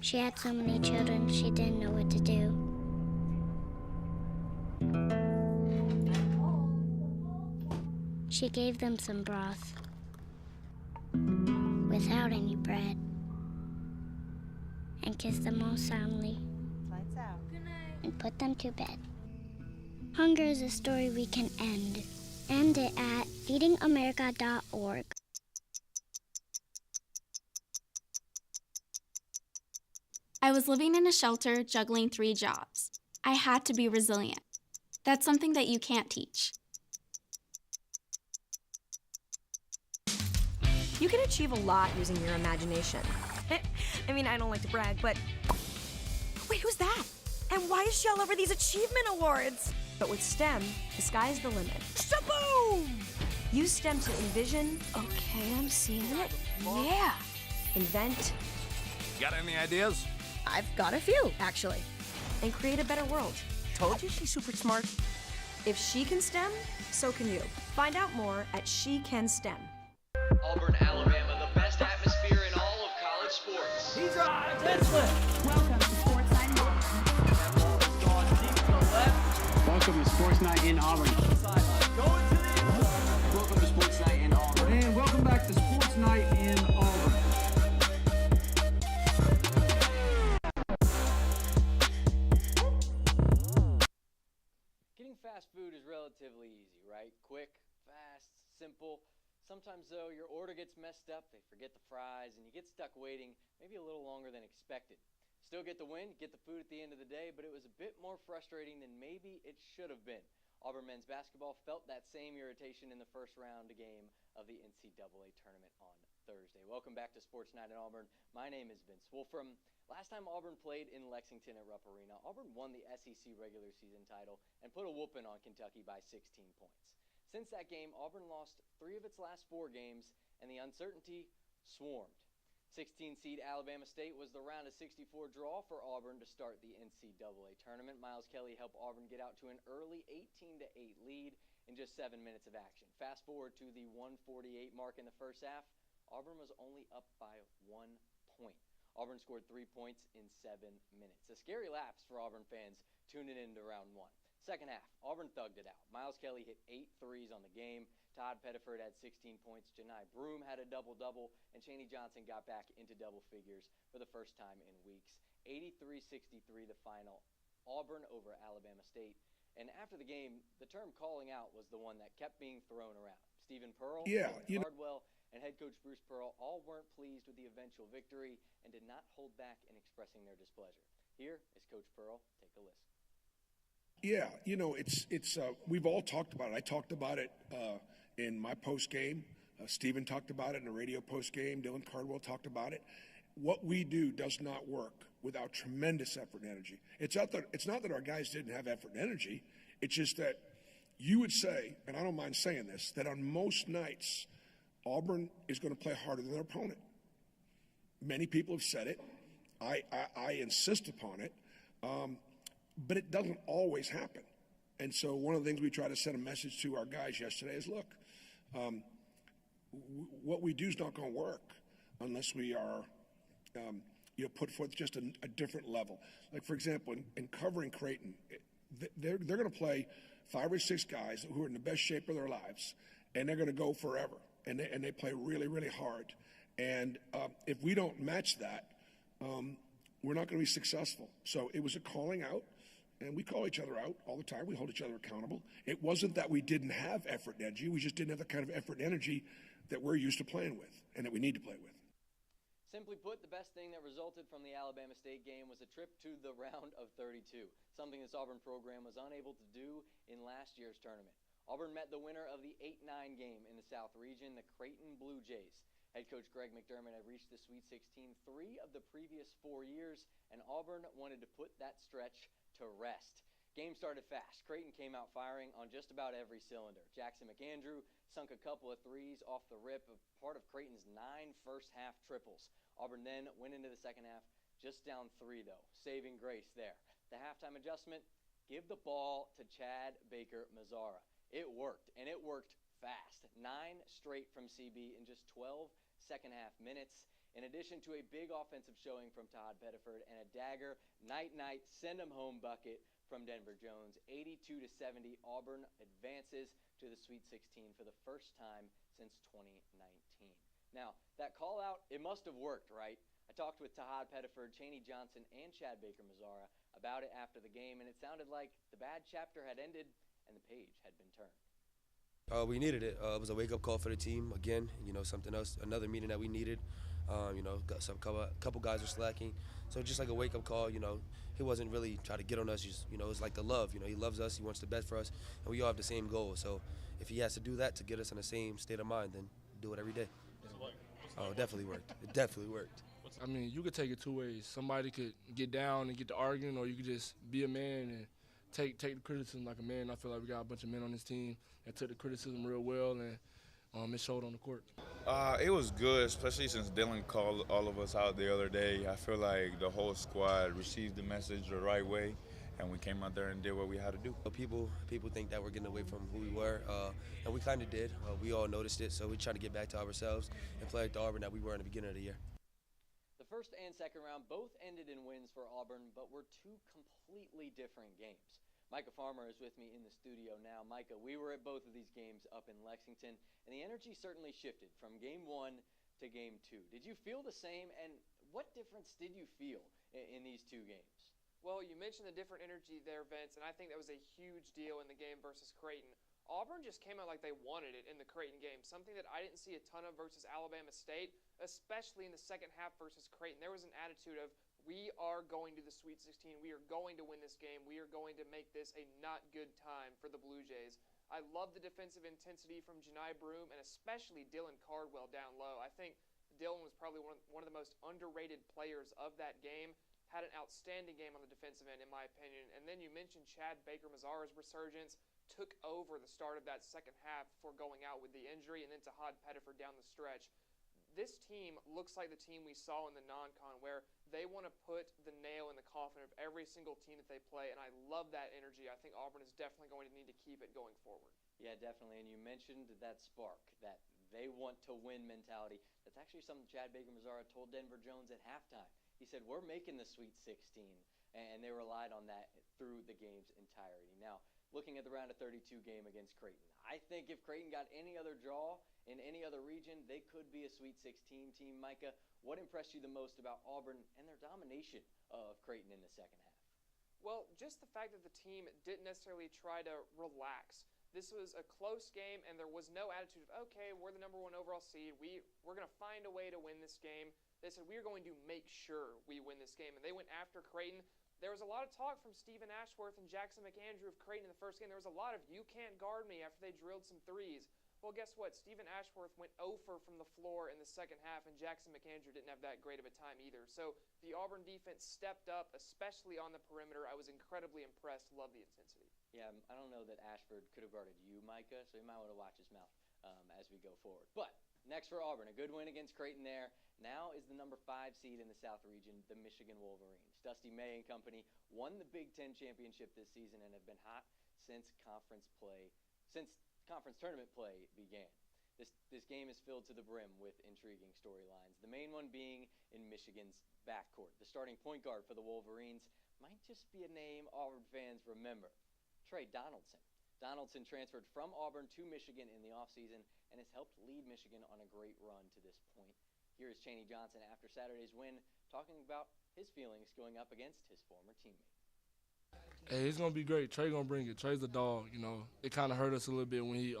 She had so many children, she didn't know what to do. She gave them some broth without any bread and kissed them all soundly and put them to bed. Hunger is a story we can end. End it at feedingamerica.org. I was living in a shelter juggling 3 jobs. I had to be resilient. That's something that you can't teach. You can achieve a lot using your imagination. I mean, I don't like to brag, but... Wait, who's that? And why is she all over these achievement awards? But with STEM, the sky's the limit. Shaboom! Use STEM to envision... Okay, I'm seeing it. Yeah. Invent... Got any ideas? I've got a few, actually. And create a better world. Told you she's super smart. If she can STEM, so can you. Find out more at She Can STEM. Auburn, Alabama, the best atmosphere in all of college sports. He drives and slips. Welcome to Sports Night in Auburn. Going deep to the left. Welcome to Sports Night in Auburn. Sideline. Going to the inside. Welcome to Sports Night in Auburn. And welcome back to Sports Night in Auburn. Getting fast food is relatively easy, right? Quick, fast, simple. Sometimes, though, your order gets messed up, they forget the fries, and you get stuck waiting maybe a little longer than expected. Still get the win, get the food at the end of the day, but it was a bit more frustrating than maybe it should have been. Auburn men's basketball felt that same irritation in the first round game of the NCAA tournament on Thursday. Welcome back to Sports Night in Auburn. My name is Vince Wolfram. Last time Auburn played in Lexington at Rupp Arena, Auburn won the SEC regular season title and put a whooping on Kentucky by 16 points. Since that game, Auburn lost 3 of its last 4 games, and the uncertainty swarmed. 16-seed Alabama State was the round of 64 draw for Auburn to start the NCAA tournament. Miles Kelly helped Auburn get out to an early 18-8 lead in just 7 minutes of action. Fast forward to the 148 mark in the first half, Auburn was only up by 1 point. Auburn scored 3 points in 7 minutes. A scary lapse for Auburn fans tuning into round 1. Second half, Auburn thugged it out. Miles Kelly hit 8 threes on the game. Todd Pettiford had 16 points. Janai Broom had a double-double. And Chaney Johnson got back into double figures for the first time in weeks. 83-63 the final. Auburn over Alabama State. And after the game, the term calling out was the one that kept being thrown around. Stephen Pearl, Cardwell, and head coach Bruce Pearl all weren't pleased with the eventual victory and did not hold back in expressing their displeasure. Here is Coach Pearl. Take a listen. Yeah, it's we've all talked about it. I talked about it in my post game. Stephen talked about it in the radio post game. Dylan Cardwell talked about it. What we do does not work without tremendous effort and energy. It's not that our guys didn't have effort and energy. It's just that you would say, and I don't mind saying this, that on most nights, Auburn is going to play harder than their opponent. Many people have said it. I insist upon it. But it doesn't always happen. And so one of the things we try to send a message to our guys yesterday is, look, what we do is not going to work unless we are, put forth just a different level. Like, for example, in covering Creighton, they're going to play 5 or 6 guys who are in the best shape of their lives, and they're going to go forever. And they play really, really hard. And if we don't match that, we're not going to be successful. So it was a calling out. And we call each other out all the time. We hold each other accountable. It wasn't that we didn't have effort and energy. We just didn't have the kind of effort and energy that we're used to playing with and that we need to play with. Simply put, the best thing that resulted from the Alabama State game was a trip to the round of 32, something this Auburn program was unable to do in last year's tournament. Auburn met the winner of the 8-9 game in the South region, the Creighton Blue Jays. Head coach Greg McDermott had reached the Sweet 16 3 of the previous 4 years, and Auburn wanted to put that stretch to rest. Game started fast. Creighton came out firing on just about every cylinder. Jackson McAndrew sunk a couple of threes off the rip, of part of Creighton's 9 first-half triples. Auburn then went into the second half just down 3, though. Saving grace there. The halftime adjustment, give the ball to Chad Baker-Mazzara. It worked, and it worked fast. 9 straight from CB in just 12 second-half minutes. In addition to a big offensive showing from Todd Pettiford and a dagger night-night send-'em-home bucket from Denver Jones, 82-70, Auburn advances to the Sweet 16 for the first time since 2019. Now, that call-out, it must have worked, right? I talked with Todd Pettiford, Chaney Johnson, and Chad Baker-Mazara about it after the game, and it sounded like the bad chapter had ended and the page had been turned. We needed it. It was a wake-up call for the team. Again, something else, another meeting that we needed. Got couple guys are slacking. So just like a wake-up call, he wasn't really trying to get on us. Just, it's like the love. He loves us. He wants the best for us. And we all have the same goal. So if he has to do that to get us in the same state of mind, then do it every day. Oh, it definitely worked. It definitely worked. I mean, you could take it two ways. Somebody could get down and get to arguing, or you could just be a man and take the criticism like a man. I feel like we got a bunch of men on this team that took the criticism real well, and it showed on the court. It was good, especially since Dylan called all of us out the other day. I feel like the whole squad received the message the right way, and we came out there and did what we had to do. People think that we're getting away from who we were, and we kind of did. We all noticed it, so we tried to get back to ourselves and play like the Auburn that we were in the beginning of the year. The first and second round both ended in wins for Auburn, but were two completely different games. Micah Farmer is with me in the studio now. Micah, we were at both of these games up in Lexington, and the energy certainly shifted from game one to game two. Did you feel the same, and what difference did you feel in these two games? Well, you mentioned the different energy there, Vince, and I think that was a huge deal in the game versus Creighton. Auburn just came out like they wanted it in the Creighton game, something that I didn't see a ton of versus Alabama State, especially in the second half versus Creighton. There was an attitude of, we are going to the Sweet 16. We are going to win this game. We are going to make this a not good time for the Blue Jays. I love the defensive intensity from Janai Broome and especially Dylan Cardwell down low. I think Dylan was probably one of the most underrated players of that game. Had an outstanding game on the defensive end, in my opinion. And then you mentioned Chad Baker-Mazara's resurgence. Took over the start of that second half before going out with the injury, and then Todd Pettiford down the stretch. This team looks like the team we saw in the non-con, where they want to put the nail in the coffin of every single team that they play, and I love that energy. I think Auburn is definitely going to need to keep it going forward. Yeah, definitely, and you mentioned that spark, that they want to win mentality. That's actually something Chad Baker-Mazara told Denver Jones at halftime. He said, we're making the Sweet 16, and they relied on that through the game's entirety. Now, looking at the round of 32 game against Creighton, I think if Creighton got any other draw in any other region, they could be a Sweet 16 team. Micah, what impressed you the most about Auburn and their domination of Creighton in the second half? Well, just the fact that the team didn't necessarily try to relax. This was a close game, and there was no attitude of, okay, we're the number one overall seed. We're going to find a way to win this game. They said, we're going to make sure we win this game. And they went after Creighton. There was a lot of talk from Stephen Ashworth and Jackson McAndrew of Creighton in the first game. There was a lot of, you can't guard me, after they drilled some threes. Well, guess what? Stephen Ashworth went 0 for from the floor in the second half, and Jackson McAndrew didn't have that great of a time either. So the Auburn defense stepped up, especially on the perimeter. I was incredibly impressed. Love the intensity. Yeah, I don't know that Ashford could have guarded you, Micah, so you might want to watch his mouth as we go forward. But next for Auburn, a good win against Creighton there. Now is the number 5 seed in the South region, the Michigan Wolverines. Dusty May and company won the Big Ten championship this season and have been hot since conference tournament play began. This game is filled to the brim with intriguing storylines. The main one being in Michigan's backcourt. The starting point guard for the Wolverines might just be a name Auburn fans remember. Trey Donaldson. Donaldson transferred from Auburn to Michigan in the offseason and has helped lead Michigan on a great run to this point. Here is Chaney Johnson after Saturday's win, talking about his feelings going up against his former teammate. Hey, it's gonna be great. Trey gonna bring it. Trey's a dog. It kind of hurt us a little bit when he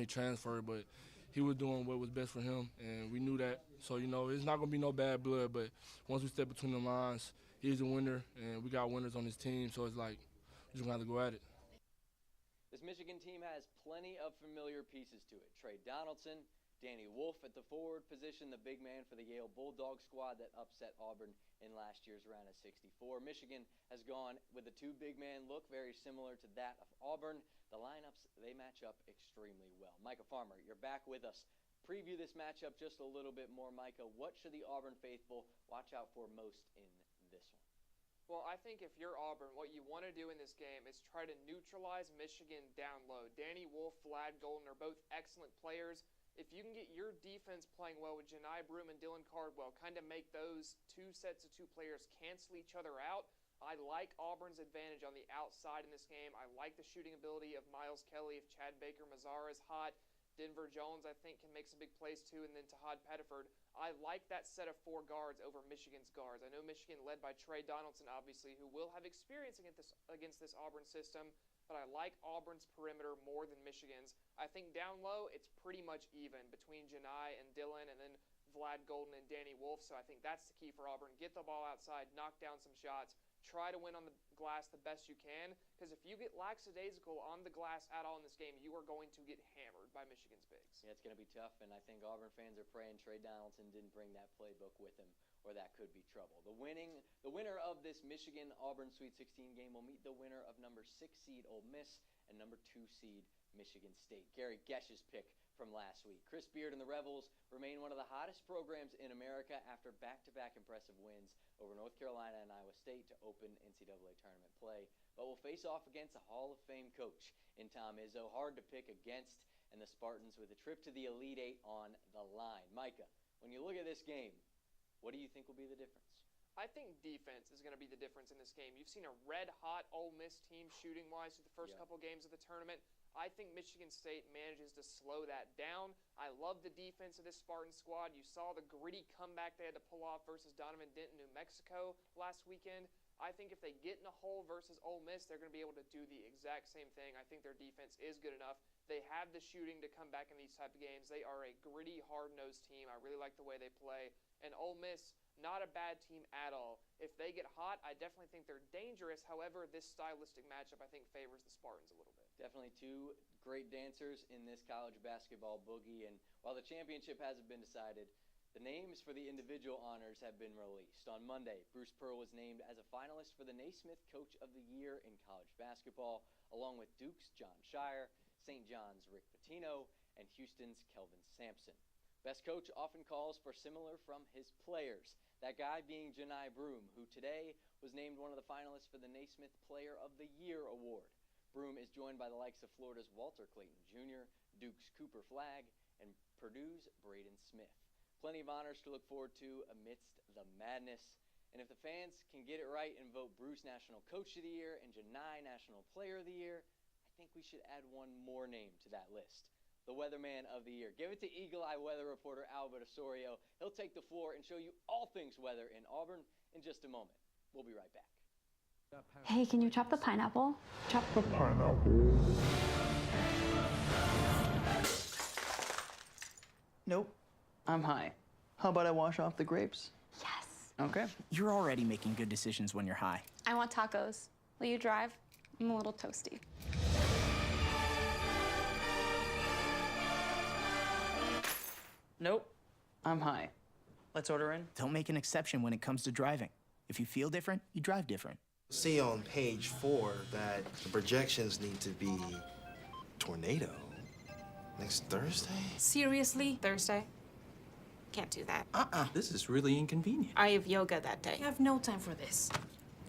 transferred, but he was doing what was best for him, and we knew that. So it's not gonna be no bad blood. But once we step between the lines, he's a winner, and we got winners on his team. So it's like we're just gonna have to go at it. This Michigan team has plenty of familiar pieces to it. Trey Donaldson, Danny Wolf at the forward position, the big man for the Yale Bulldog squad that upset Auburn in last year's round of 64. Michigan has gone with a 2 big man look, very similar to that of Auburn. The lineups, they match up extremely well. Micah Farmer, you're back with us. Preview this matchup just a little bit more, Micah. What should the Auburn faithful watch out for most in this one? Well, I think if you're Auburn, what you want to do in this game is try to neutralize Michigan down low. Danny Wolf, Vlad Golden are both excellent players. If you can get your defense playing well with Janai Broome and Dylan Cardwell, kind of make those two sets of two players cancel each other out, I like Auburn's advantage on the outside in this game. I like the shooting ability of Miles Kelly if Chad Baker-Mazara is hot. Denver Jones, I think, can make some big plays too, and then Tahad Pettiford. I like that set of 4 guards over Michigan's guards. I know Michigan led by Trey Donaldson, obviously, who will have experience against this Auburn system, but I like Auburn's perimeter more than Michigan's. I think down low, it's pretty much even between Janai and Dylan, and then Vlad Golden and Danny Wolf, so I think that's the key for Auburn. Get the ball outside, knock down some shots, try to win on the glass the best you can, because if you get lackadaisical on the glass at all in this game, you are going to get hammered by Michigan's bigs. Yeah, it's going to be tough, and I think Auburn fans are praying Trey Donaldson didn't bring that playbook with him, or that could be trouble. The winner of this Michigan-Auburn Sweet 16 game will meet the winner of number 6 seed Ole Miss and number 2 seed Michigan State. Gary Gesch's pick from last week. Chris Beard and the Rebels remain one of the hottest programs in America after back-to-back impressive wins over North Carolina and Iowa State to open NCAA tournament play, but will face off against a Hall of Fame coach in Tom Izzo. Hard to pick against, and the Spartans with a trip to the Elite Eight on the line. Micah, when you look at this game, what do you think will be the difference? I think defense is going to be the difference in this game. You've seen a red-hot Ole Miss team shooting-wise through the first couple games of the tournament. I think Michigan State manages to slow that down. I love the defense of this Spartan squad. You saw the gritty comeback they had to pull off versus Donovan Denton, New Mexico last weekend. I think if they get in a hole versus Ole Miss, they're going to be able to do the exact same thing. I think their defense is good enough. They have the shooting to come back in these type of games. They are a gritty, hard-nosed team. I really like the way they play. And Ole Miss, not a bad team at all. If they get hot, I definitely think they're dangerous. However, this stylistic matchup, I think, favors the Spartans a little bit. Definitely 2 great dancers in this college basketball boogie. And while the championship hasn't been decided, the names for the individual honors have been released. On Monday, Bruce Pearl was named as a finalist for the Naismith Coach of the Year in college basketball, along with Duke's John Shire, St. John's Rick Pitino, and Houston's Kelvin Sampson. Best coach often calls for similar from his players, that guy being Janai Broome, who today was named one of the finalists for the Naismith Player of the Year award. Broome is joined by the likes of Florida's Walter Clayton Jr., Duke's Cooper Flagg, and Purdue's Braden Smith. Plenty of honors to look forward to amidst the madness. And if the fans can get it right and vote Bruce National Coach of the Year and Janai National Player of the Year, I think we should add one more name to that list. The Weatherman of the Year. Give it to Eagle Eye weather reporter Albert Osorio. He'll take the floor and show you all things weather in Auburn in just a moment. We'll be right back. Hey, can you chop the pineapple? Chop the pineapple. Nope, I'm high. How about I wash off the grapes? Yes. Okay. You're already making good decisions when you're high. I want tacos. Will you drive? I'm a little toasty. Nope, I'm high. Let's order in. Don't make an exception when it comes to driving. If you feel different, you drive different. See on page 4 that the projections need to be tornado next Thursday? Seriously? Thursday? Can't do that. This is really inconvenient. I have yoga that day. I have no time for this.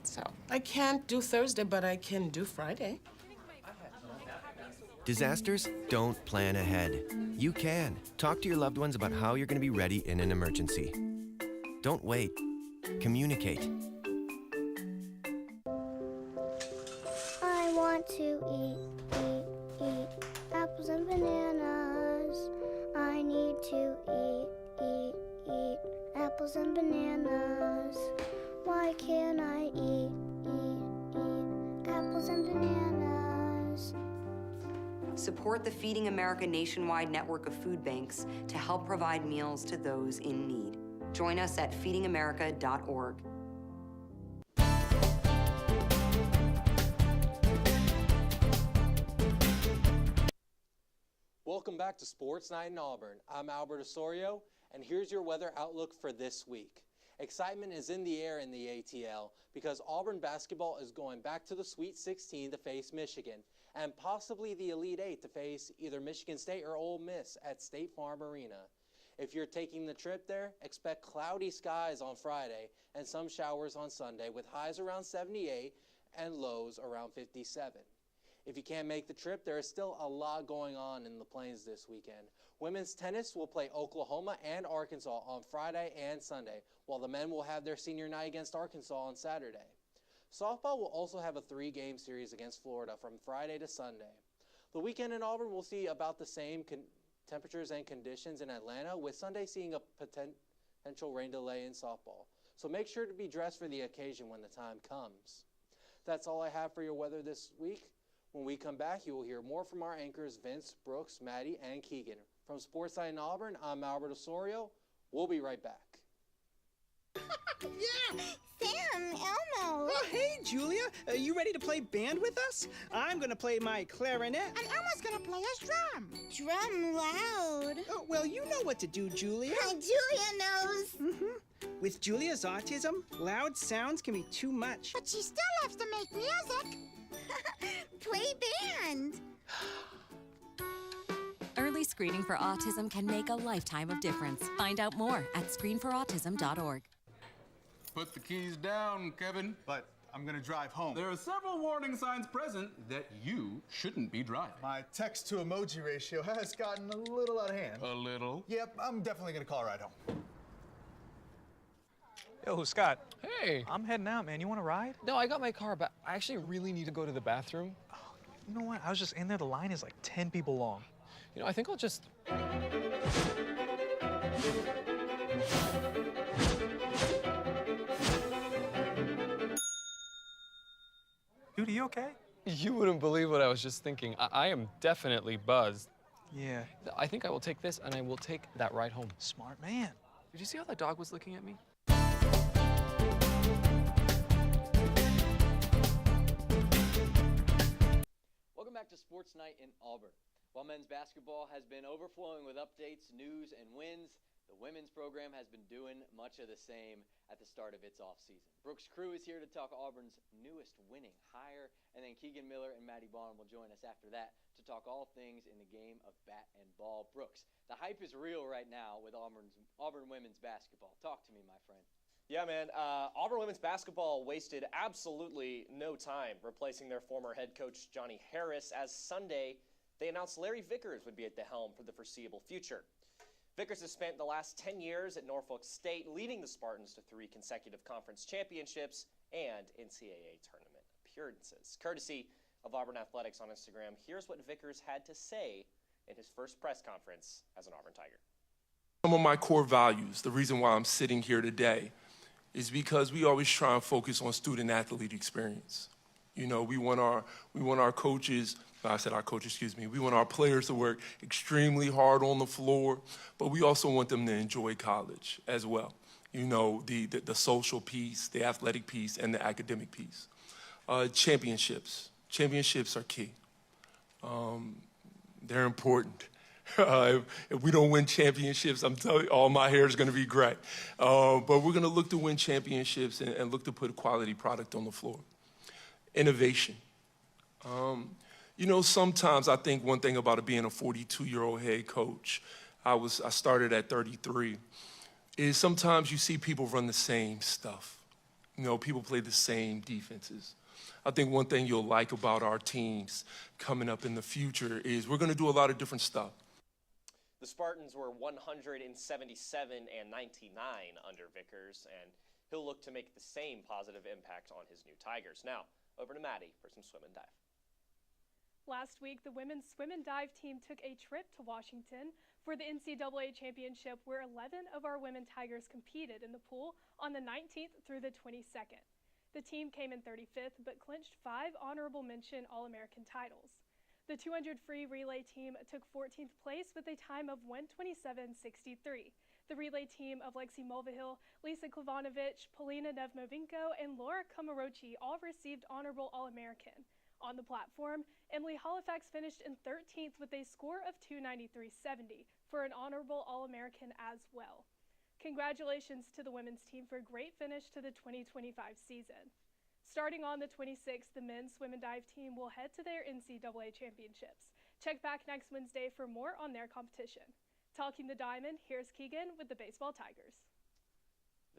So. I can't do Thursday, but I can do Friday. Disasters don't plan ahead. You can. Talk to your loved ones about how you're going to be ready in an emergency. Don't wait. Communicate. I want to eat apples and bananas. I need to eat apples and bananas. Why can't I eat apples and bananas? Support the Feeding America nationwide network of food banks to help provide meals to those in need. Join us at feedingamerica.org. Welcome back to Sports Night in Auburn. I'm Albert Osorio, and here's your weather outlook for this week. Excitement is in the air in the ATL because Auburn basketball is going back to the Sweet 16 to face Michigan, and possibly the Elite Eight to face either Michigan State or Ole Miss at State Farm Arena. If you're taking the trip there, expect cloudy skies on Friday and some showers on Sunday with highs around 78 and lows around 57. If you can't make the trip, there is still a lot going on in the Plains this weekend. Women's tennis will play Oklahoma and Arkansas on Friday and Sunday, while the men will have their senior night against Arkansas on Saturday. Softball will also have a 3-game series against Florida from Friday to Sunday. The weekend in Auburn will see about the same temperatures and conditions in Atlanta, with Sunday seeing a potential rain delay in softball. So make sure to be dressed for the occasion when the time comes. That's all I have for your weather this week. When we come back, you will hear more from our anchors Vince, Brooks, Maddie, and Keegan. From Sportside in Auburn, I'm Albert Osorio. We'll be right back. Yeah! Sam, Elmo! Oh, hey, Julia. Are you ready to play band with us? I'm going to play my clarinet. And Elmo's going to play his drum. Drum loud. Oh, well, you know what to do, Julia. Julia knows. With Julia's autism, loud sounds can be too much. But she still loves to make music. Play band. Early screening for autism can make a lifetime of difference. Find out more at screenforautism.org. Put the keys down, Kevin. But I'm gonna drive home. There are several warning signs present that you shouldn't be driving. My text-to-emoji ratio has gotten a little out of hand. A little? Yep, I'm definitely gonna call a ride home. Yo, Scott. Hey. I'm heading out, man. You want to ride? No, I got my car, but I actually really need to go to the bathroom. Oh, you know what? I was just in there. The line is like 10 people long. You know, I think I'll just... Dude, are you okay? You wouldn't believe what I was just thinking. I am definitely buzzed. Yeah. I think I will take this, and I will take that ride home. Smart man. Did you see how the dog was looking at me? Welcome back to Sports Night in Auburn. While men's basketball has been overflowing with updates, news, and wins, the women's program has been doing much of the same at the start of its offseason. Brooks' crew is here to talk Auburn's newest winning hire, and then Keegan Miller and Maddie Barn will join us after that to talk all things in the game of bat and ball. Brooks, the hype is real right now with Auburn women's basketball. Talk to me, my friend. Yeah, man. Auburn women's basketball wasted absolutely no time replacing their former head coach, Johnny Harris, as Sunday they announced Larry Vickers would be at the helm for the foreseeable future. Vickers has spent the last 10 years at Norfolk State, leading the Spartans to 3 consecutive conference championships and NCAA tournament appearances. Courtesy of Auburn Athletics on Instagram, here's what Vickers had to say in his first press conference as an Auburn Tiger. Some of my core values, the reason why I'm sitting here today, is because we always try and focus on student-athlete experience. You know, we want our coaches, I said our coaches, excuse me, we want our players to work extremely hard on the floor, but we also want them to enjoy college as well. You know, the social piece, the athletic piece, and the academic piece. Championships are key. They're important. If we don't win championships, I'm telling you, all my hair is going to be gray. But we're going to look to win championships and look to put a quality product on the floor. Innovation. You know, sometimes I think one thing about it being a 42-year-old head coach, I started at 33, is sometimes you see people run the same stuff. You know, people play the same defenses. I think one thing you'll like about our teams coming up in the future is we're going to do a lot of different stuff. The Spartans were 177 and 99 under Vickers, and he'll look to make the same positive impact on his new Tigers. Now, over to Maddie for some swim and dive. Last week, the women's swim and dive team took a trip to Washington for the NCAA championship, where 11 of our women Tigers competed in the pool on the 19th through the 22nd. The team came in 35th, but clinched 5 honorable mention All-American titles. The 200 free relay team took 14th place with a time of 1:27.63. The relay team of Lexi Mulvihill, Lisa Klavanovich, Polina Nevmovinko, and Laura Komarochi all received honorable All-American. On the platform, Emily Halifax finished in 13th with a score of 293.70 for an honorable All-American as well. Congratulations to the women's team for a great finish to the 2025 season. Starting on the 26th, the men's swim and dive team will head to their NCAA championships. Check back next Wednesday for more on their competition. Talking the Diamond, here's Keegan with the Baseball Tigers.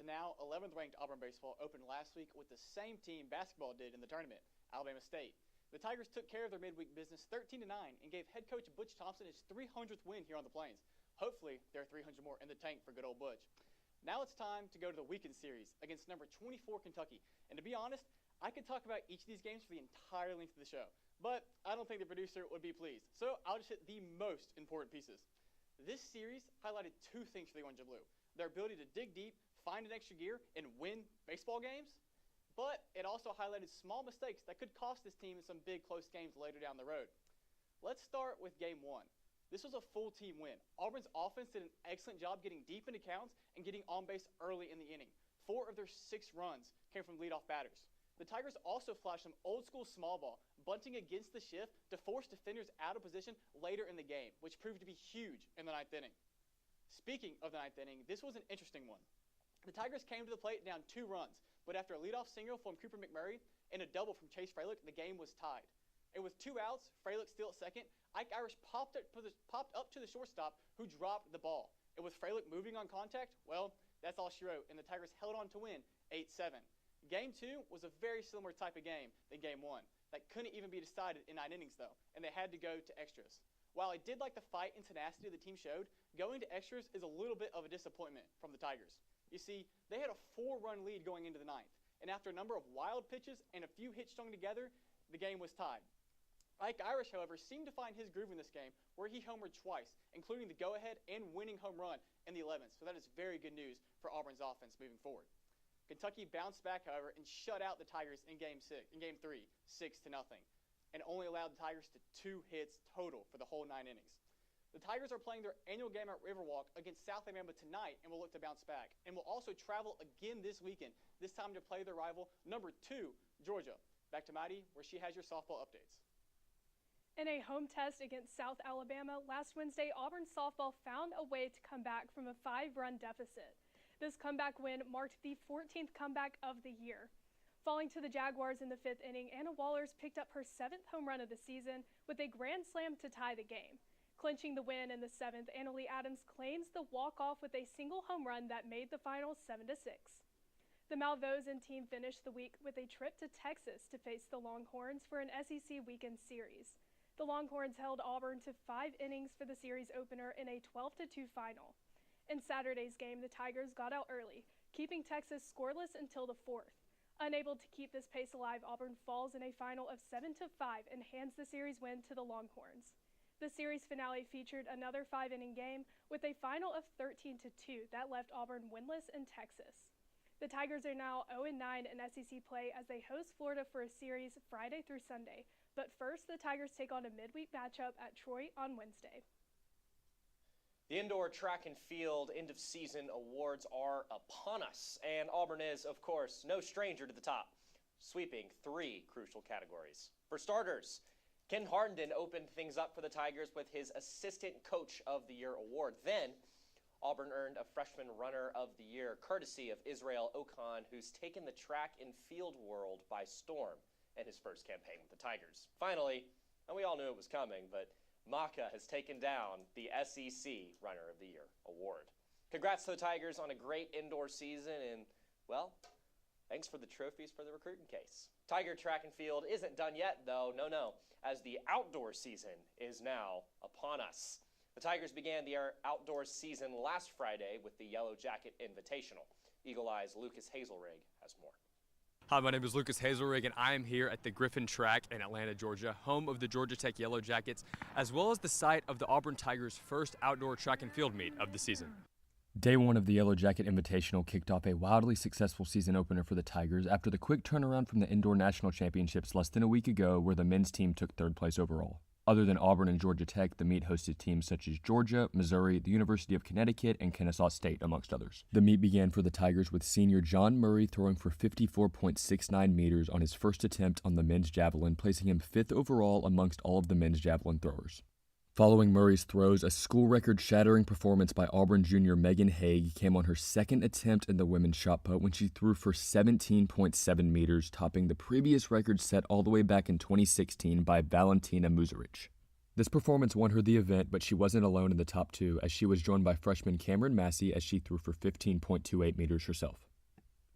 The now 11th ranked Auburn baseball opened last week with the same team basketball did in the tournament, Alabama State. The Tigers took care of their midweek business 13-9 and gave head coach Butch Thompson his 300th win here on the Plains. Hopefully, there are 300 more in the tank for good old Butch. Now it's time to go to the weekend series against number 24 Kentucky. And to be honest, I could talk about each of these games for the entire length of the show, but I don't think the producer would be pleased. So I'll just hit the most important pieces. This series highlighted two things for the Orange and Blue: their ability to dig deep, find an extra gear, and win baseball games. But it also highlighted small mistakes that could cost this team in some big close games later down the road. Let's start with game one. This was a full team win. Auburn's offense did an excellent job getting deep into counts and getting on base early in the inning. 4 of their 6 runs came from leadoff batters. The Tigers also flashed some old school small ball, bunting against the shift to force defenders out of position later in the game, which proved to be huge in the 9th inning. Speaking of the 9th inning, this was an interesting one. The Tigers came to the plate down 2 runs, but after a leadoff single from Cooper McMurray and a double from Chase Fralick, the game was tied. And with 2 outs, Fralick still at second, Ike Irish popped up to the shortstop, who dropped the ball. And with Fralick moving on contact, well, that's all she wrote, and the Tigers held on to win 8-7. Game 2 was a very similar type of game than Game 1. That couldn't even be decided in 9 innings, though, and they had to go to extras. While I did like the fight and tenacity the team showed, going to extras is a little bit of a disappointment from the Tigers. You see, they had a 4-run lead going into the 9th, and after a number of wild pitches and a few hits strung together, the game was tied. Ike Irish, however, seemed to find his groove in this game, where he homered twice, including the go-ahead and winning home run in the 11th, so that is very good news for Auburn's offense moving forward. Kentucky bounced back, however, and shut out the Tigers in Game 3, 6-0, and only allowed the Tigers to 2 hits total for the whole 9 innings. The Tigers are playing their annual game at Riverwalk against South Alabama tonight and will look to bounce back, and will also travel again this weekend, this time to play their rival, number 2, Georgia. Back to Maddie, where she has your softball updates. In a home test against South Alabama last Wednesday, Auburn softball found a way to come back from a 5-run deficit. This comeback win marked the 14th comeback of the year. Falling to the Jaguars in the 5th inning, Anna Wallers picked up her 7th home run of the season with a grand slam to tie the game. Clinching the win in the 7th, Annalee Adams claims the walk-off with a single home run that made the final 7-6. The Malvoisin team finished the week with a trip to Texas to face the Longhorns for an SEC weekend series. The Longhorns held Auburn to 5 innings for the series opener in a 12-2 final. In Saturday's game, the Tigers got out early, keeping Texas scoreless until the 4th. Unable to keep this pace alive, Auburn falls in a final of 7-5 and hands the series win to the Longhorns. The series finale featured another 5-inning game with a final of 13-2 that left Auburn winless in Texas. The Tigers are now 0-9 in SEC play as they host Florida for a series Friday through Sunday. But first, the Tigers take on a midweek matchup at Troy on Wednesday. The indoor track and field end-of-season awards are upon us, and Auburn is, of course, no stranger to the top, sweeping 3 crucial categories. For starters, Ken Harnden opened things up for the Tigers with his Assistant Coach of the Year award. Then, Auburn earned a Freshman Runner of the Year, courtesy of Israel Okan, who's taken the track and field world by storm in his first campaign with the Tigers. Finally, and we all knew it was coming, but Maka has taken down the SEC Runner of the Year award. Congrats to the Tigers on a great indoor season, and, well, thanks for the trophies for the recruiting case. Tiger track and field isn't done yet, though. No, as the outdoor season is now upon us. The Tigers began their outdoor season last Friday with the Yellow Jacket Invitational. Eagle Eye's Lucas Hazelrig has more. Hi, my name is Lucas Hazelrig, and I am here at the Griffin Track in Atlanta, Georgia, home of the Georgia Tech Yellow Jackets, as well as the site of the Auburn Tigers' first outdoor track and field meet of the season. Day 1 of the Yellow Jacket Invitational kicked off a wildly successful season opener for the Tigers after the quick turnaround from the Indoor National Championships less than a week ago, where the men's team took 3rd place overall. Other than Auburn and Georgia Tech, the meet hosted teams such as Georgia, Missouri, the University of Connecticut, and Kennesaw State, amongst others. The meet began for the Tigers with senior John Murray throwing for 54.69 meters on his first attempt on the men's javelin, placing him 5th overall amongst all of the men's javelin throwers. Following Murray's throws, a school record-shattering performance by Auburn junior Megan Haig came on her 2nd attempt in the women's shot put when she threw for 17.7 meters, topping the previous record set all the way back in 2016 by Valentina Muzarich. This performance won her the event, but she wasn't alone in the top 2, as she was joined by freshman Cameron Massey as she threw for 15.28 meters herself.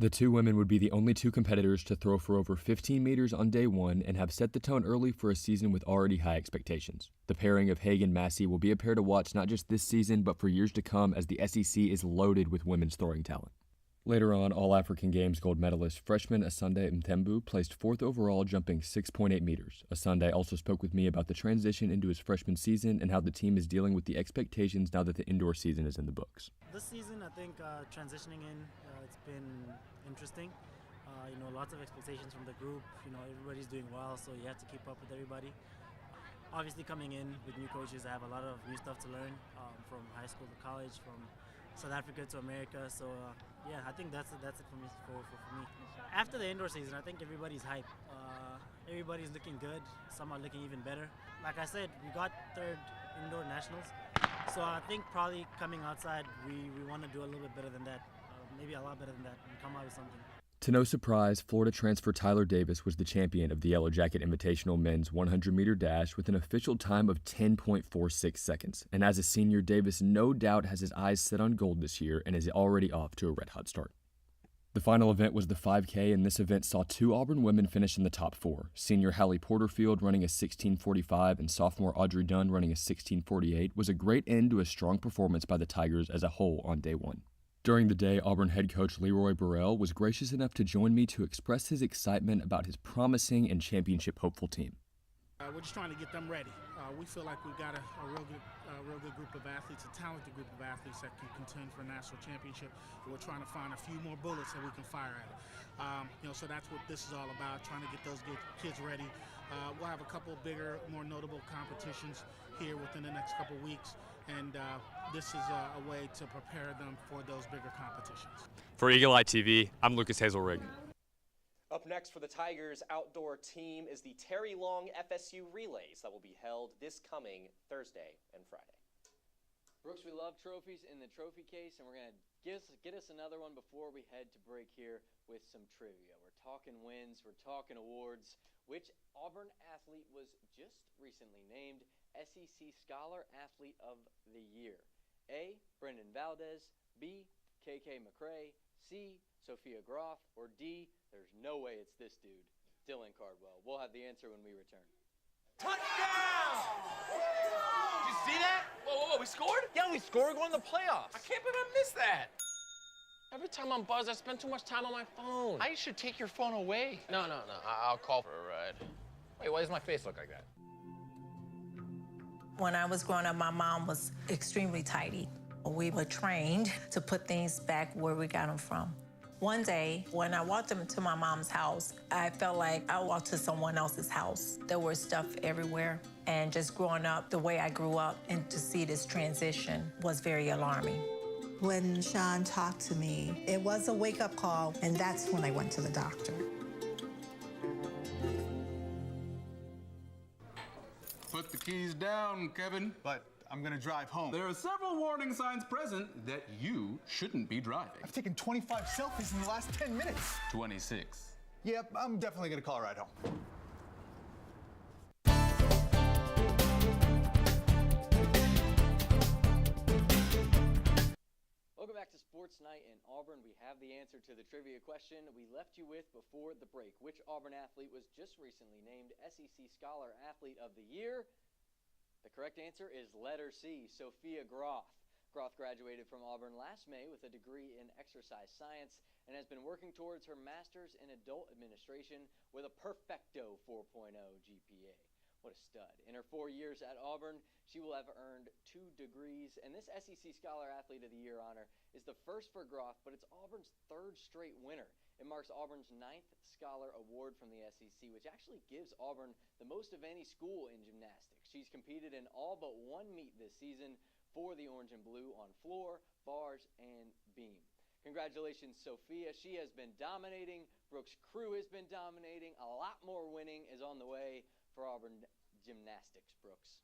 The two women would be the only two competitors to throw for over 15 meters on day one and have set the tone early for a season with already high expectations. The pairing of Haig and Massey will be a pair to watch not just this season, but for years to come as the SEC is loaded with women's throwing talent. Later on, All-African Games gold medalist freshman Asunde Mthembu placed 4th overall, jumping 6.8 meters. Asunde also spoke with me about the transition into his freshman season and how the team is dealing with the expectations now that the indoor season is in the books. This season, I think transitioning in, it's been interesting. Lots of expectations from the group. Everybody's doing well, so you have to keep up with everybody. Obviously, coming in with new coaches, I have a lot of new stuff to learn from high school to college, from South Africa to America. So yeah, I think that's it for me. For me. After the indoor season, I think everybody's hyped. Everybody's looking good. Some are looking even better. Like I said, we got 3rd indoor nationals. So I think probably coming outside, we want to do a little bit better than that. Maybe a lot better than that, and come out with something. To no surprise, Florida transfer Tyler Davis was the champion of the Yellow Jacket Invitational men's 100-meter dash with an official time of 10.46 seconds. And as a senior, Davis no doubt has his eyes set on gold this year and is already off to a red-hot start. The final event was the 5K, and this event saw 2 Auburn women finish in the top 4. Senior Hallie Porterfield running a 16:45 and sophomore Audrey Dunn running a 16:48 was a great end to a strong performance by the Tigers as a whole on day one. During the day, Auburn head coach Leroy Burrell was gracious enough to join me to express his excitement about his promising and championship-hopeful team. We're just trying to get them ready. We feel like we've got a real good group of athletes, a talented group of athletes that can contend for a national championship. We're trying to find a few more bullets that we can fire at it. So that's what this is all about, trying to get those kids ready. We'll have a couple bigger, more notable competitions here within the next couple weeks, and this is a way to prepare them for those bigger competitions. For Eagle Eye TV, I'm Lucas Hazelrig. Up next for the Tigers outdoor team is the Terry Long FSU Relays that will be held this coming Thursday and Friday. Brooks, we love trophies in the trophy case, and we're going to get us another one before we head to break here with some trivia. We're talking wins, we're talking awards. Which Auburn athlete was just recently named SEC Scholar Athlete of the Year? A. Brendan Valdez, B. KK McCray, C. Sophia Groff, or D. There's no way it's this dude, Dylan Cardwell. We'll have the answer when we return. Touchdown! Did you see that? Whoa, we scored? Yeah, we scored. We're going to the playoffs. I can't believe I missed that. Every time I'm buzzed, I spend too much time on my phone. I should take your phone away. No. I'll call for a ride. Wait, why does my face look like that? When I was growing up, my mom was extremely tidy. We were trained to put things back where we got them from. One day, when I walked into my mom's house, I felt like I walked to someone else's house. There was stuff everywhere. And just growing up the way I grew up, and to see this transition was very alarming. When Sean talked to me, it was a wake-up call, and that's when I went to the doctor. Put the keys down, Kevin. But I'm gonna drive home. There are several warning signs present that you shouldn't be driving. I've taken 25 selfies in the last 10 minutes. 26. Yep, I'm definitely gonna call a ride home. Welcome back to Sports Night in Auburn. We have the answer to the trivia question we left you with before the break. Which Auburn athlete was just recently named SEC Scholar Athlete of the Year? The correct answer is letter C, Sophia Groff. Groff graduated from Auburn last May with a degree in exercise science and has been working towards her master's in adult administration with a perfecto 4.0 GPA. What a stud. In her 4 years at Auburn, she will have earned 2 degrees, and this SEC Scholar Athlete of the Year honor is the first for Groff, but it's Auburn's 3rd straight winner. It marks Auburn's 9th Scholar Award from the SEC, which actually gives Auburn the most of any school in gymnastics. She's competed in all but 1 meet this season for the Orange and Blue on floor, bars, and beam. Congratulations, Sophia. She has been dominating. Brooks' crew has been dominating. A lot more winning is on the way for Auburn gymnastics, Brooks.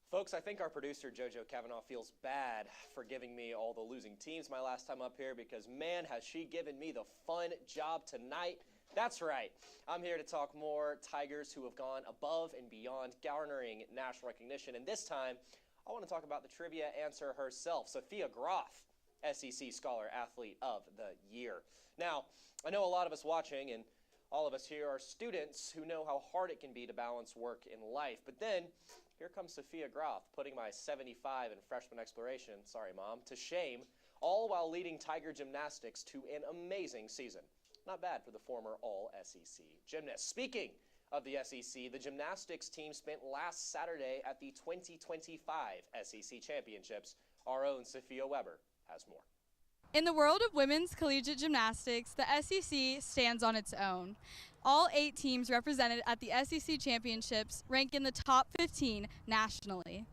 Folks, I think our producer, JoJo Kavanaugh, feels bad for giving me all the losing teams my last time up here because, man, has she given me the fun job tonight. That's right. I'm here to talk more Tigers who have gone above and beyond, garnering national recognition. And this time, I want to talk about the trivia answer herself, Sophia Groff. SEC Scholar Athlete of the Year. Now, I know a lot of us watching and all of us here are students who know how hard it can be to balance work and life. But then, here comes Sophia Groth, putting my 75 in freshman exploration, sorry Mom, to shame, all while leading Tiger Gymnastics to an amazing season. Not bad for the former All-SEC gymnast. Speaking of the SEC, the gymnastics team spent last Saturday at the 2025 SEC Championships. Our own Sophia Weber has more. In the world of women's collegiate gymnastics, the SEC stands on its own. All 8 teams represented at the SEC Championships rank in the top 15 nationally.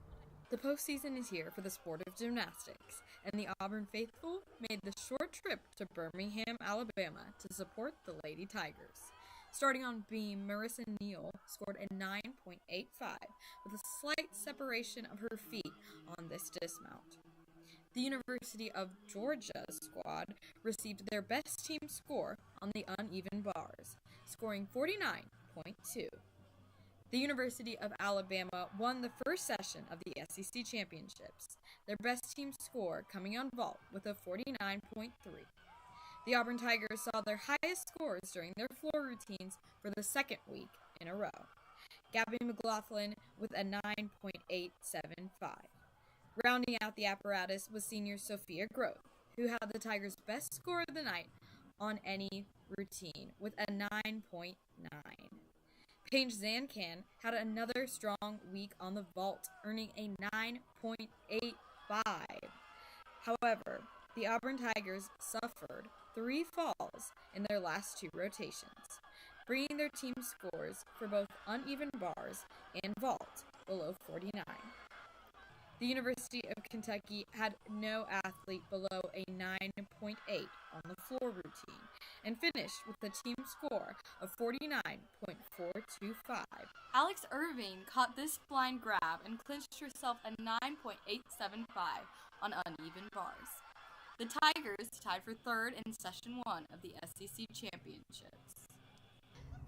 The postseason is here for the sport of gymnastics, and the Auburn faithful made the short trip to Birmingham, Alabama to support the Lady Tigers. Starting on beam, Marissa Neal scored a 9.85 with a slight separation of her feet on this dismount. The University of Georgia squad received their best team score on the uneven bars, scoring 49.2. The University of Alabama won the first session of the SEC Championships, their best team score coming on vault with a 49.3. The Auburn Tigers saw their highest scores during their floor routines for the second week in a row. Gabby McLaughlin with a 9.875. Rounding out the apparatus was senior Sophia Groth, who had the Tigers' best score of the night on any routine with a 9.9. Paige Zancan had another strong week on the vault, earning a 9.85. However, the Auburn Tigers suffered 3 falls in their last 2 rotations, bringing their team scores for both uneven bars and vault below 49. The University of Kentucky had no athlete below a 9.8 on the floor routine and finished with a team score of 49.425. Alex Irving caught this blind grab and clinched herself a 9.875 on uneven bars. The Tigers tied for 3rd in Session 1 of the SEC Championships.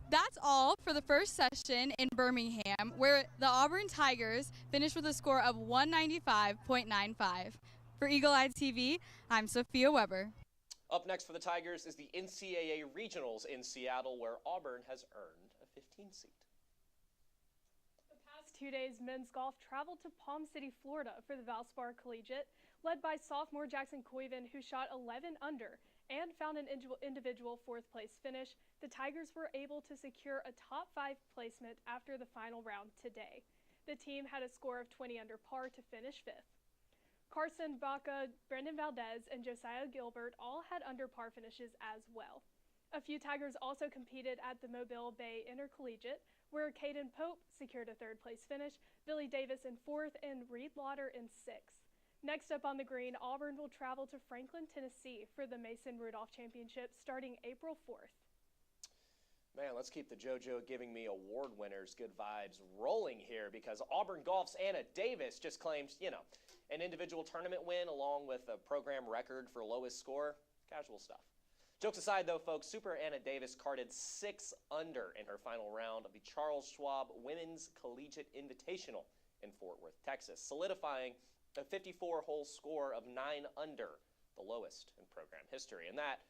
That's all for the first session in Birmingham, where the Auburn Tigers finished with a score of 195.95. For Eagle Eye TV, I'm Sophia Weber. Up next for the Tigers is the NCAA Regionals in Seattle, where Auburn has earned a 15 seat. The past 2 days, men's golf traveled to Palm City, Florida for the Valspar Collegiate, led by sophomore Jackson Coyven, who shot 11 under and found an individual 4th place finish. The Tigers were able to secure a top 5 placement after the final round today. The team had a score of 20 under par to finish 5th. Carson Baca, Brendan Valdez, and Josiah Gilbert all had under par finishes as well. A few Tigers also competed at the Mobile Bay Intercollegiate, where Caden Pope secured a 3rd place finish, Billy Davis in 4th, and Reed Lauder in 6th. Next up on the green, Auburn will travel to Franklin, Tennessee for the Mason Rudolph Championship starting April 4th. Man, let's keep the JoJo Giving Me Award winners good vibes rolling here, because Auburn Golf's Anna Davis just claimed, an individual tournament win along with a program record for lowest score. Casual stuff. Jokes aside, though, folks, Super Anna Davis carded 6 under in her final round of the Charles Schwab Women's Collegiate Invitational in Fort Worth, Texas, solidifying a 54-hole score of 9 under, the lowest in program history. And that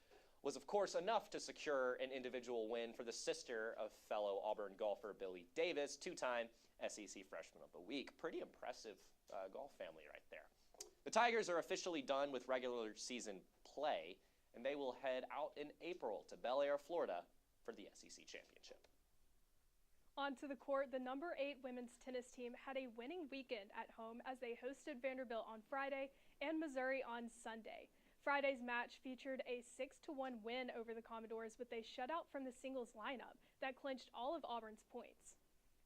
was, of course, enough to secure an individual win for the sister of fellow Auburn golfer Billy Davis, 2-time SEC Freshman of the Week. Pretty impressive golf family right there. The Tigers are officially done with regular season play, and they will head out in April to Bel Air, Florida for the SEC Championship. Onto the court, the number 8 women's tennis team had a winning weekend at home as they hosted Vanderbilt on Friday and Missouri on Sunday. Friday's match featured a 6-1 win over the Commodores with a shutout from the singles lineup that clinched all of Auburn's points.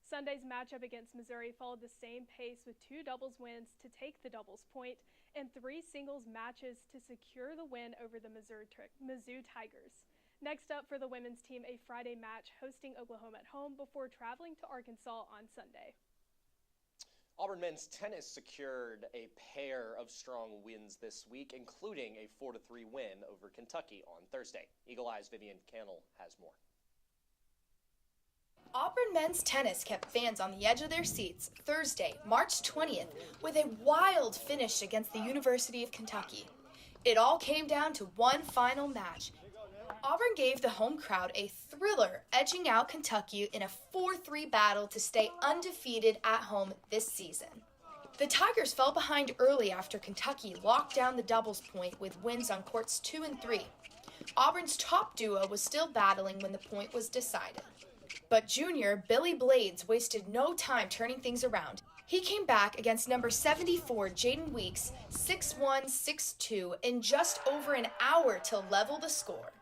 Sunday's matchup against Missouri followed the same pace with 2 doubles wins to take the doubles point and 3 singles matches to secure the win over the Mizzou Tigers. Next up for the women's team, a Friday match hosting Oklahoma at home before traveling to Arkansas on Sunday. Auburn men's tennis secured a pair of strong wins this week, including a 4-3 win over Kentucky on Thursday. Eagle Eye's Vivian Cannell has more. Auburn men's tennis kept fans on the edge of their seats Thursday, March 20th, with a wild finish against the University of Kentucky. It all came down to one final match. Auburn gave the home crowd a thriller, edging out Kentucky in a 4-3 battle to stay undefeated at home this season. The Tigers fell behind early after Kentucky locked down the doubles point with wins on courts 2 and 3. Auburn's top duo was still battling when the point was decided. But junior Billy Blades wasted no time turning things around. He came back against number 74 Jaden Weeks 6-1, 6-2 in just over an hour to level the score.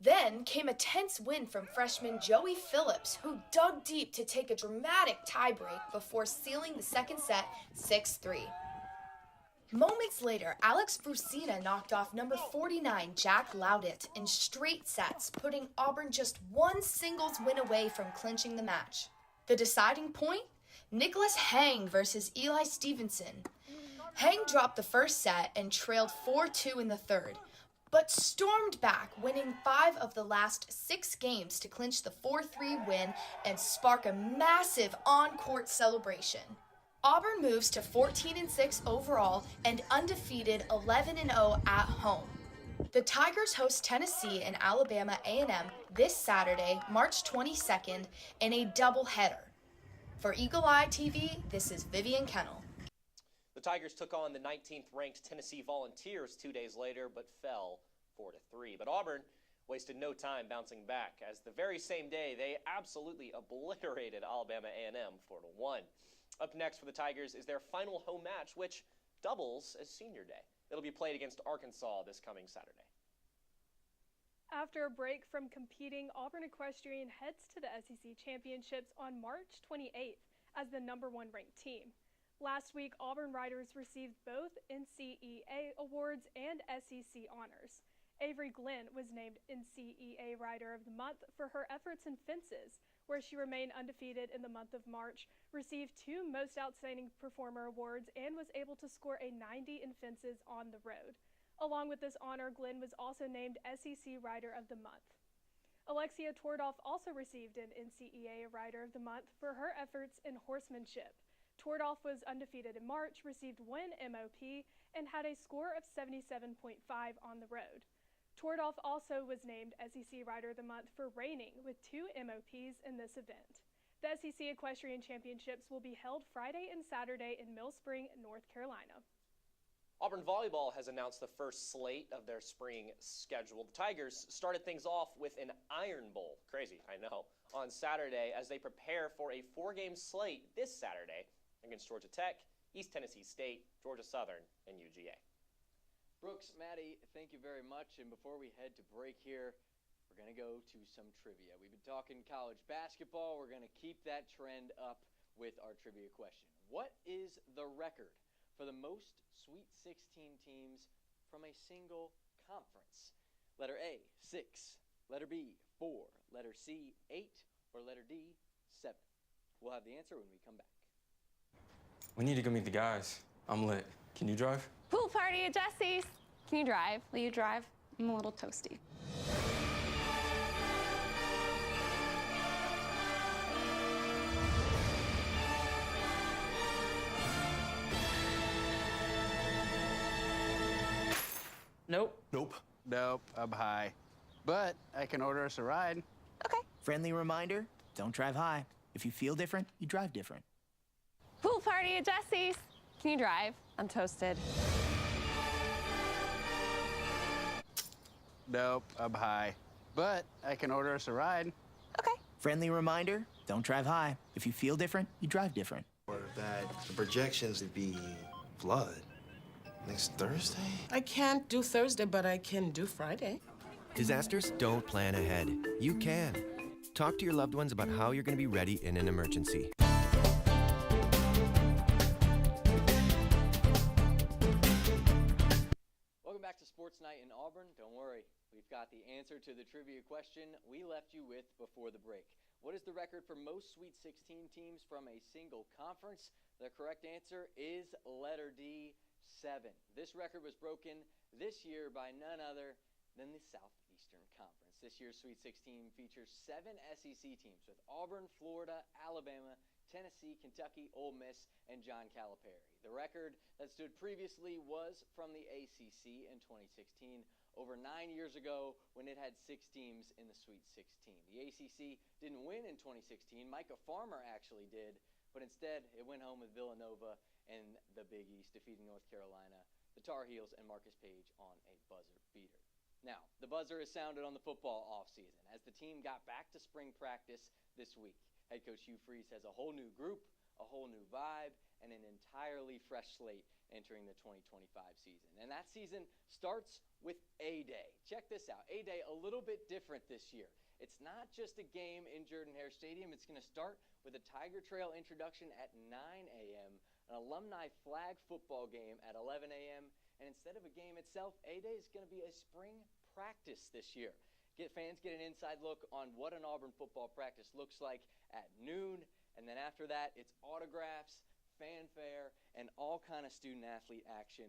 Then came a tense win from freshman Joey Phillips, who dug deep to take a dramatic tiebreak before sealing the second set 6-3. Moments later, Alex Brusina knocked off number 49 Jack Laudit in straight sets, putting Auburn just one singles win away from clinching the match. The deciding point? Nicholas Hang versus Eli Stevenson. Hang dropped the first set and trailed 4-2 in the third, but stormed back, winning 5 of the last 6 games to clinch the 4-3 win and spark a massive on-court celebration. Auburn moves to 14-6 overall and undefeated 11-0 at home. The Tigers host Tennessee and Alabama A&M this Saturday, March 22nd, in a doubleheader. For Eagle Eye TV, this is Vivian Kennel. The Tigers took on the 19th-ranked Tennessee Volunteers 2 days later, but fell 4-3. But Auburn wasted no time bouncing back, as the very same day they absolutely obliterated Alabama A&M 4-1. Up next for the Tigers is their final home match, which doubles as Senior Day. It'll be played against Arkansas this coming Saturday. After a break from competing, Auburn Equestrian heads to the SEC Championships on March 28th as the #1 ranked team. Last week, Auburn riders received both NCEA awards and SEC honors. Avery Glenn was named NCEA Rider of the Month for her efforts in fences, where she remained undefeated in the month of March, received 2 Most Outstanding Performer awards, and was able to score a 90 in fences on the road. Along with this honor, Glenn was also named SEC Rider of the Month. Alexia Tordoff also received an NCEA Rider of the Month for her efforts in horsemanship. Tordoff was undefeated in March, received 1 MOP, and had a score of 77.5 on the road. Tordoff also was named SEC Rider of the Month for reining with 2 MOPs in this event. The SEC Equestrian Championships will be held Friday and Saturday in Mill Spring, North Carolina. Auburn Volleyball has announced the first slate of their spring schedule. The Tigers started things off with an Iron Bowl, crazy, I know, on Saturday as they prepare for a 4-game slate this Saturday against Georgia Tech, East Tennessee State, Georgia Southern, and UGA. Brooks, Maddie, thank you very much. And before we head to break here, we're going to go to some trivia. We've been talking college basketball. We're going to keep that trend up with our trivia question. What is the record for the most Sweet 16 teams from a single conference? Letter A, 6. Letter B, 4. Letter C, 8. Or letter D, 7. We'll have the answer when we come back. We need to go meet the guys. I'm lit. Can you drive? Pool party at Jesse's. Can you drive? Will you drive? I'm a little toasty. Nope. Nope. Nope, up high. But I can order us a ride. Okay. Friendly reminder, don't drive high. If you feel different, you drive different. Pool party at Jesse's. Can you drive? I'm toasted. Nope, up high. But I can order us a ride. Okay. Friendly reminder, don't drive high. If you feel different, you drive different. Or that the projections would be flood next Thursday? I can't do Thursday, but I can do Friday. Disasters don't plan ahead. You can. Talk to your loved ones about how you're going to be ready in an emergency. Welcome back to Sports Night in Auburn. Don't worry, we've got the answer to the trivia question we left you with before the break. What is the record for most Sweet 16 teams from a single conference? The correct answer is letter D, 7. This record was broken this year by none other than the Southeastern Conference. This year's Sweet 16 features 7 SEC teams with Auburn, Florida, Alabama, Tennessee, Kentucky, Ole Miss, and John Calipari. The record that stood previously was from the ACC in 2016, over 9 years ago when it had 6 teams in the Sweet 16. The ACC didn't win in 2016. Micah Farmer actually did, but instead it went home with Villanova and the Big East, defeating North Carolina, the Tar Heels, and Marcus Page on a buzzer beater. Now, the buzzer is sounded on the football offseason as the team got back to spring practice this week. Head coach Hugh Freeze has a whole new group, a whole new vibe, and an entirely fresh slate entering the 2025 season. And that season starts with A-Day. Check this out. A-Day, a little bit different this year. It's not just a game in Jordan-Hare Stadium. It's going to start with a Tiger Trail introduction at 9 a.m., an alumni flag football game at 11 a.m., and instead of a game itself, A-Day is going to be a spring practice this year. Fans get an inside look on what an Auburn football practice looks like at noon, and then after that, it's autographs, fanfare, and all kind of student-athlete action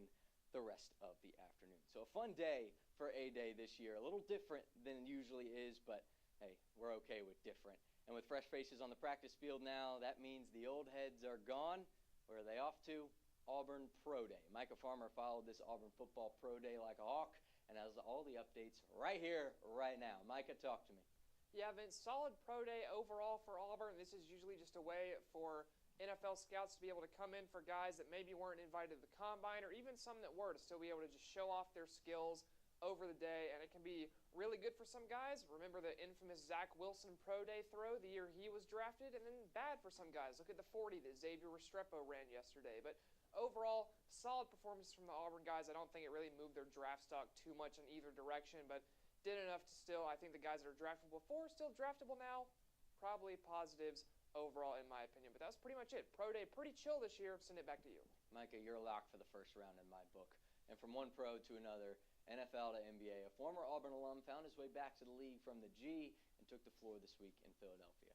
the rest of the afternoon. So a fun day for A-Day this year. A little different than it usually is, but hey, we're okay with different. And with fresh faces on the practice field now, that means the old heads are gone. Where are they off to? Auburn Pro Day. Micah Farmer followed this Auburn football Pro Day like a hawk and has all the updates right here, right now. Micah, talk to me. Yeah, Vince, solid Pro Day overall for Auburn. This is usually just a way for NFL scouts to be able to come in for guys that maybe weren't invited to the Combine, or even some that were, to still be able to just show off their skills over the day, and it can be really good for some guys. Remember the infamous Zach Wilson Pro Day throw the year he was drafted, and then bad for some guys. Look at the 40 that Xavier Restrepo ran yesterday. But overall, solid performance from the Auburn guys. I don't think it really moved their draft stock too much in either direction, but did enough to still, I think the guys that are draftable before, still draftable now, probably positives overall in my opinion. But that was pretty much it. Pro Day pretty chill this year. Send it back to you. Micah, you're a lock for the first round in my book. And from one pro to another, NFL to NBA, a former Auburn alum found his way back to the league from the G and took the floor this week in Philadelphia.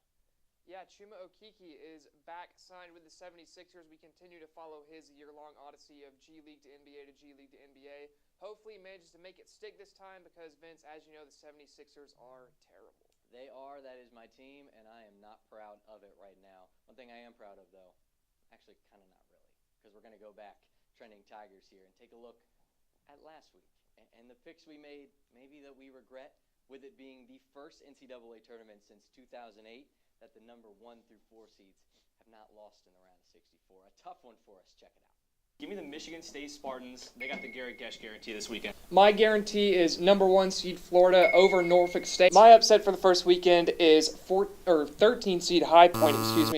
Yeah, Chuma Okeke is back signed with the 76ers. We continue to follow his year-long odyssey of G League to NBA to G League to NBA. Hopefully he manages to make it stick this time because, Vince, as you know, the 76ers are terrible. They are. That is my team, and I am not proud of it right now. One thing I am proud of, though, actually kind of not really, because we're going to go back, trending Tigers here, and take a look at last week. And the picks we made, maybe that we regret, with it being the first NCAA tournament since 2008, that the number 1 through 4 seeds have not lost in the round of 64. A tough one for us. Check it out. Give me the Michigan State Spartans. They got the Garrett Gesh guarantee this weekend. My guarantee is number 1 seed Florida over Norfolk State. My upset for the first weekend is 13 seed High Point,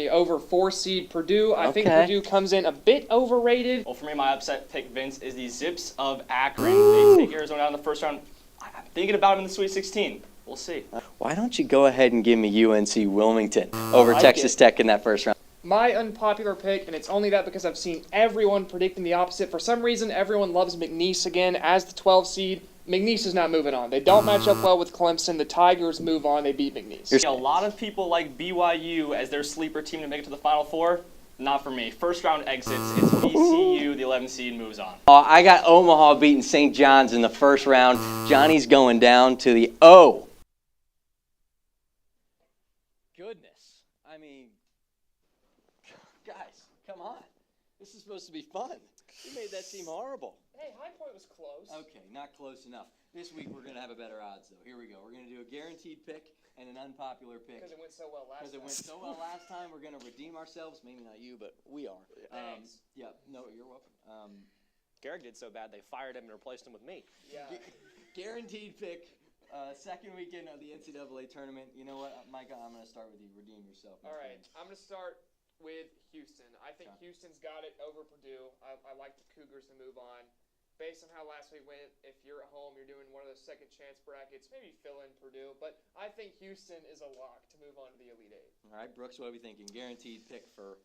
over 4 seed Purdue. I think Purdue comes in a bit overrated. Well, for me, my upset pick, Vince, is the Zips of Akron. Ooh. They take Arizona out in the first round. I'm thinking about them in the Sweet 16. We'll see. Why don't you go ahead and give me UNC Wilmington over Texas Tech in that first round? My unpopular pick, and it's only that because I've seen everyone predicting the opposite. For some reason, everyone loves McNeese again as the 12 seed. McNeese is not moving on. They don't match up well with Clemson. The Tigers move on. They beat McNeese. A lot of people like BYU as their sleeper team to make it to the Final Four. Not for me. First round exits. It's VCU. The 11 seed moves on. I got Omaha beating St. John's in the first round. Johnny's going down to the O. Goodness. I mean, guys, come on. This is supposed to be fun. You made that seem horrible. Hey, High Point was close. Okay, not close enough. This week we're going to have a better odds, though. Here we go. We're going to do a guaranteed pick and an unpopular pick. Because it went so well last time. Because it went so well last time, we're going to redeem ourselves. Maybe not you, but we are. Thanks. Yeah, no, you're welcome. Garrett did so bad, they fired him and replaced him with me. Yeah. Guaranteed pick. Second weekend of the NCAA tournament. You know what, Micah? I'm going to start with you. Redeem yourself. All right. I'm going to start with Houston. I think Houston's got it over Purdue. I like the Cougars to move on. Based on how last week went, if you're at home, you're doing one of those second chance brackets, maybe fill in Purdue. But I think Houston is a lock to move on to the Elite Eight. All right, Brooks, what are we thinking? Guaranteed pick for.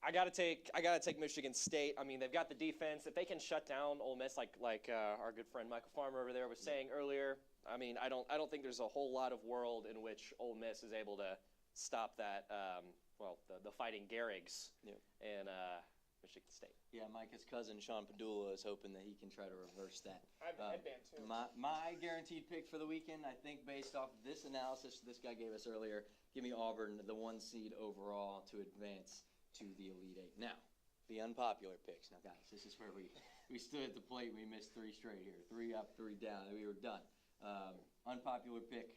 I gotta take Michigan State. I mean, they've got the defense. If they can shut down Ole Miss, like our good friend Michael Farmer over there was saying earlier, I mean, I don't think there's a whole lot of world in which Ole Miss is able to stop that. The Fighting Garrigs and Michigan State. Yeah, Micah's cousin Sean Padula is hoping that he can try to reverse that. I have a headband too. My guaranteed pick for the weekend, I think, based off this analysis this guy gave us earlier, give me Auburn, the 1 seed overall, to advance to the Elite Eight. Now, the unpopular picks. Now, guys, this is where we stood at the plate. We missed 3 straight here. 3 up, 3 down, and we were done. Unpopular pick,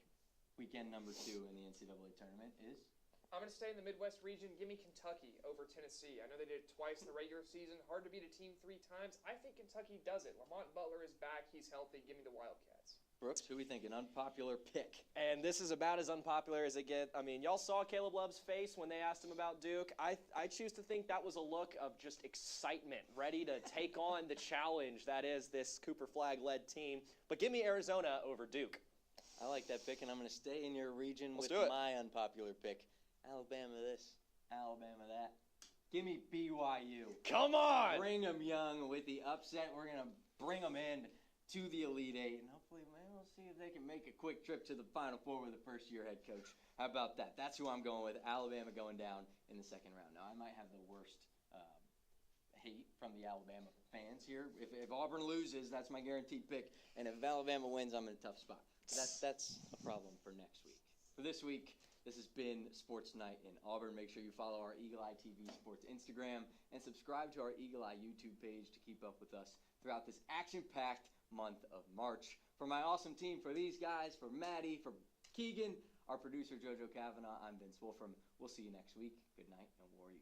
weekend number 2 in the NCAA tournament is? I'm going to stay in the Midwest region. Give me Kentucky over Tennessee. I know they did it twice in the regular season. Hard to beat a team 3 times. I think Kentucky does it. Lamont Butler is back. He's healthy. Give me the Wildcats. Brooks, who we think? An unpopular pick. And this is about as unpopular as it gets. I mean, y'all saw Caleb Love's face when they asked him about Duke. I choose to think that was a look of just excitement, ready to take on the challenge that is this Cooper Flagg-led team. But give me Arizona over Duke. I like that pick, and I'm going to stay in your region Let's with do it. my unpopular pick. Alabama this, Alabama that. Give me BYU. Come on! Brigham Young with the upset. We're going to bring them in to the Elite Eight, and hopefully, man, we'll see if they can make a quick trip to the Final Four with a first-year head coach. How about that? That's who I'm going with. Alabama going down in the second round. Now, I might have the worst hate from the Alabama fans here. If Auburn loses, that's my guaranteed pick, and if Alabama wins, I'm in a tough spot. That's a problem for next week. For this week, this has been Sports Night in Auburn. Make sure you follow our Eagle Eye TV Sports Instagram and subscribe to our Eagle Eye YouTube page to keep up with us throughout this action-packed month of March. For my awesome team, for these guys, for Maddie, for Keegan, our producer JoJo Kavanaugh, I'm Vince Wolfram. We'll see you next week. Good night and Warriors.